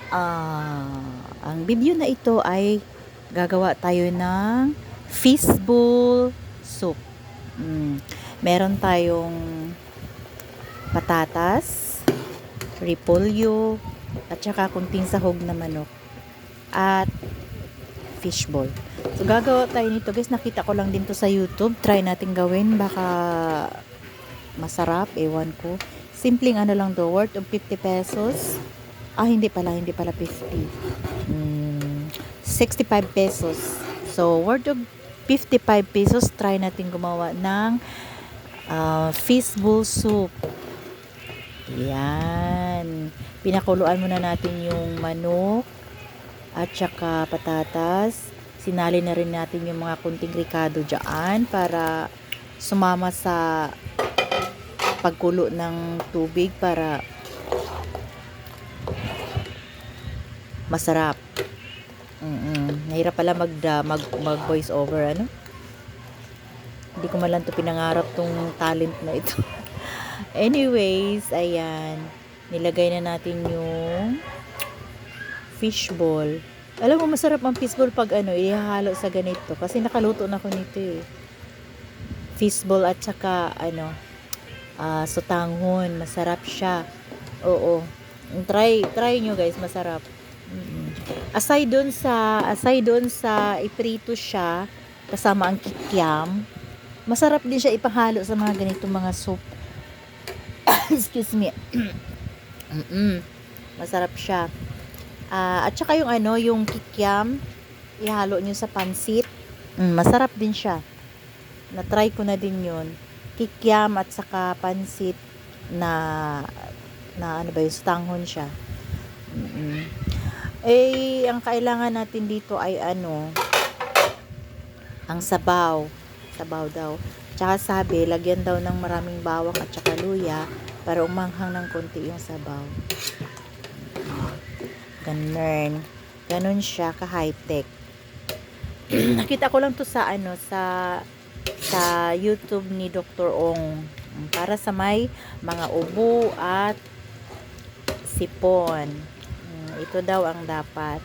Ang video na ito ay gagawa tayo ng fishbowl soup. Meron tayong patatas, repolyo, at saka kunting sahog na manok at fishball. So gagawa tayo nito guys, nakita ko lang din to sa YouTube. Try natin gawin, baka masarap, ewan ko. Simpleng ano lang do, worth of 50 pesos. Hindi pala 50. 65 pesos. So, worth of 55 pesos, try natin gumawa ng fishbowl soup. Yan. Pinakuluan muna natin yung manok at saka patatas. Sinali na rin natin yung mga kunting ricado dyan para sumama sa pagkulo ng tubig para masarap. Nahirap pala mag voice over ano. Hindi ko man lang to pinangarap tong talent na ito. Anyways, ayan. Nilagay na natin yung fishball. Alam mo, masarap ang fishball pag ihahalo sa ganito. Kasi nakaluto na ko nito eh. Fishball at saka sutanghon. Masarap siya. Oo. Try nyo guys, masarap. Aside doon sa iprito siya kasama ang kikiam, masarap din siya ipahalo sa mga ganitong mga soup. Excuse me. Masarap siya. At saka yung kikiam, ihalo niyo sa pansit. Masarap din siya. Na-try ko na din 'yon. Kikiam at saka pansit na yung stanghon siya. Ang kailangan natin dito ay ang sabaw. Sabaw daw. Tsaka sabi, lagyan daw ng maraming bawang at saka luya para umanghang ng konti yung sabaw. Ganun siya ka high-tech. Nakita ko lang to sa YouTube ni Dr. Ong. Para sa may mga ubo at sipon. Ito daw ang dapat.